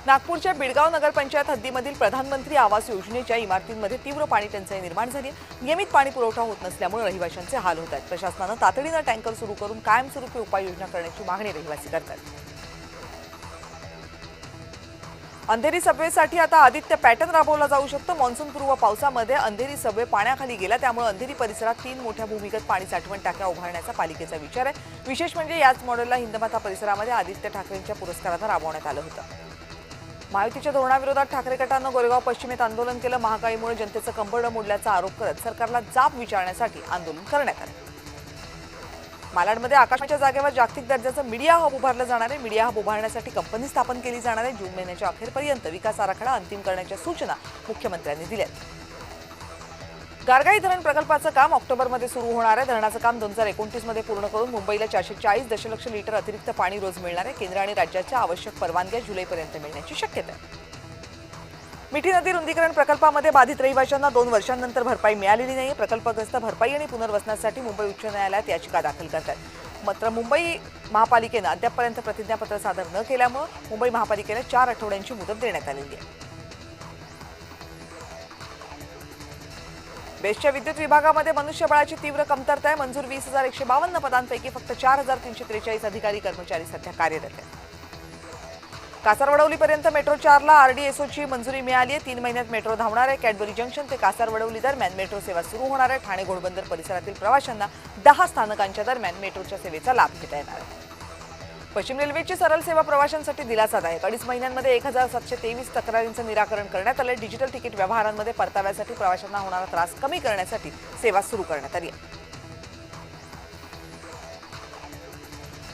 नागपूरच्या बिडगाव नगरपंचायत हद्दीमधील प्रधानमंत्री आवास योजनेच्या इमारतींमध्ये तीव्र पाणी टंचाई निर्माण झाली आहे। नियमित पाणी पुरवठा होत नसल्यामुळे रहिवाशांचे हाल होत आहेत। प्रशासनाने तातडीने टँकर सुरू करून कायमस्वरूपी उपाययोजना करण्याची मागणी रहिवासी करतात। अंधेरी सबवेसाठी आता आदित्य पॅटर्न राबवला जाऊ शकतो। मान्सूनपूर्व पावसामध्ये अंधेरी सबवे पाण्याखाली गेला, त्यामुळे अंधेरी परिसरात 3 मोठ्या भूमिगत पाणी साठवण टाक्या उभारण्याचा पालिकेचा विचार आहे। विशेष म्हणजे याच मॉडेलला हिंदमाता परिसरामध्ये आदित्य ठाकरेंच्या पुरस्काराने राबवण्यात आलं होतं। महायुतीच्या धोरणाविरोधात ठाकरे गटानं गोरेगाव पश्चिमेत आंदोलन केलं। महागाईमुळे जनतेचं कंबरडं मोडल्याचा आरोप करत सरकारला जाब विचारण्यासाठी आंदोलन करण्यात आलं। मालाडमध्ये आकाशवाणीच्या जागेवर जागतिक दर्जाचं मीडिया हब उभारलं जाणार आहे। मीडिया हब उभारण्यासाठी कंपनी स्थापन केली जाणार आहे। जून महिन्याच्या अखेरपर्यंत विकास आराखडा अंतिम करण्याच्या सूचना मुख्यमंत्र्यांनी दिल्यात। गारगाई धरण प्रकल्पाचं काम ऑक्टोबरमध्ये सुरू होणार आहे। धरणाचं काम 2029 मध्ये पूर्ण करून मुंबईला 440 दशलक्ष लिटर अतिरिक्त पाणी रोज मिळणार आहे। केंद्र आणि राज्याच्या आवश्यक परवानग्या जुलैपर्यंत मिळण्याची शक्यता आहे। मिठी नदी रुंदीकरण प्रकल्पामध्ये बाधित रहिवाशांना 2 वर्षांनंतर भरपाई मिळालेली नाही। प्रकल्पग्रस्त भरपाई आणि पुनर्वसनासाठी मुंबई उच्च न्यायालयात याचिका दाखल करतात। मात्र मुंबई महापालिकेनं अद्यापपर्यंत प्रतिज्ञापत्र सादर न केल्यामुळे मुंबई महापालिकेला 4 आठवड्यांची मुदत देण्यात आलेली आहे। बेस्टच्या विद्युत विभागामध्ये मनुष्यबळाची तीव्र कमतरता आहे। मंजूर 20,152 पदांपैकी फक्त 4,343 अधिकारी कर्मचारी सध्या कार्यरत आहेत। कासारवडवलीपर्यंत मेट्रो 4 ला आरडीएसओची मंजुरी मिळाली आहे। 3 महिन्यात मेट्रो धावणार आहे। कॅडबरी जंक्शन ते कासारवडवली दरम्यान मेट्रो सेवा सुरू होणार आहे। ठाणे घोडबंदर परिसरातील प्रवाशांना 10 स्थानकांच्या दरम्यान मेट्रोच्या सेवेचा लाभ घेता येणार आहे। पश्चिम रेल्वेची सरळ सेवा प्रवाशांसाठी दिलासादायक। 2.5 महिन्यांमध्ये 1,723 तक्रारींचं निराकरण करण्यात आलं। डिजिटल तिकीट व्यवहारांमध्ये परताव्यासाठी प्रवाशांना होणारा त्रास कमी करण्यासाठी सेवा सुरू करण्यात आली आहे।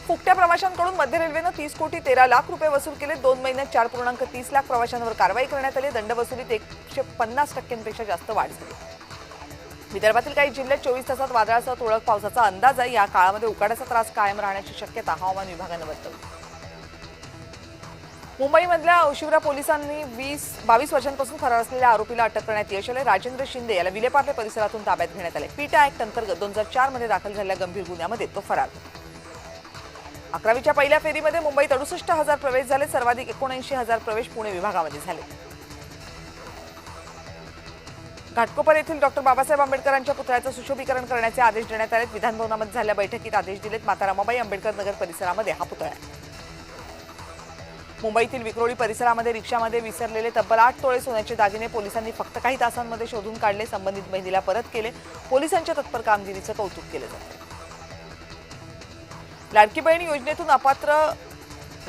फुकट्या प्रवाशांकडून मध्य रेल्वेनं 30 कोटी 13 लाख रुपये वसूल केले। 2 महिन्यात 4.30 लाख प्रवाशांवर कारवाई करण्यात आली। दंडवसुलीत 150% जास्त वाढ झाली। विदर्भातील काही जिल्ह्यात 24 तासात वादळासह तुरळक पावसाचा अंदाज आहे। या काळामध्ये उकाड्याचा त्रास कायम राहण्याची शक्यता हवामान विभागानं वर्तवली। मुंबईमधल्या औशिवरा पोलिसांनी 22 वर्षांपासून फरार असलेल्या आरोपीला अटक करण्यात यश आले। राजेंद्र शिंदे याला विलेपार्ले परिसरातून ताब्यात घेण्यात आले। पीटा ऍक्ट अंतर्गत 2004 मध्ये दाखल झालेल्या गंभीर गुन्ह्यामध्ये तो फरार होता। 11वीच्या पहिल्या फेरीमध्ये मुंबईत 68,000 प्रवेश झाले। सर्वाधिक 79,000 प्रवेश पुणे विभागामध्ये झाले। घाटकोपर येथील डॉक्टर बाबासाहेब आंबेडकरांच्या पुतळ्याचं सुशोभीकरण करण्याचे आदेश देण्यात आले। विधान भवनामध्ये झालेल्या बैठकीत आदेश दिलेत। माता रमाबाई आंबेडकर नगर परिसरामध्ये हा पुतळा आहे। मुंबईतील विक्रोळी परिसरामध्ये रिक्षामध्ये विसरलेले तब्बल 8 तोळे सोन्याचे दागिने पोलिसांनी फक्त काही तासांमध्ये शोधून काढले। संबंधित महिलेला परत केले। पोलिसांच्या तत्पर कामगिरीचं कौतुक केलं जातं। लाडकी बहीण योजनेतून अपात्र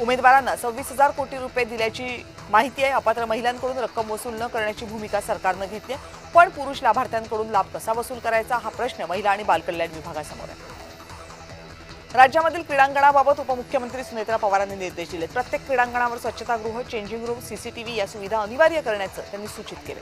उमेदवारांना 26,000 कोटी रुपये दिल्याची माहिती आहे। अपात्र महिलांकडून रक्कम वसूल न करण्याची भूमिका सरकारनं घेतली आहे। पण पुरुष लाभार्थ्यांकडून लाभ कसा वसूल करायचा हा प्रश्न महिला आणि बालकल्याण विभागासमोर आहे। राज्यामधील क्रीडांगणाबाबत उपमुख्यमंत्री सुनेत्रा पवारांनी निर्देश दिले। प्रत्येक क्रीडांगणावर स्वच्छतागृह, चेंजिंग रूम, सीसीटीव्ही या सुविधा अनिवार्य करण्याचं त्यांनी सूचित केलं।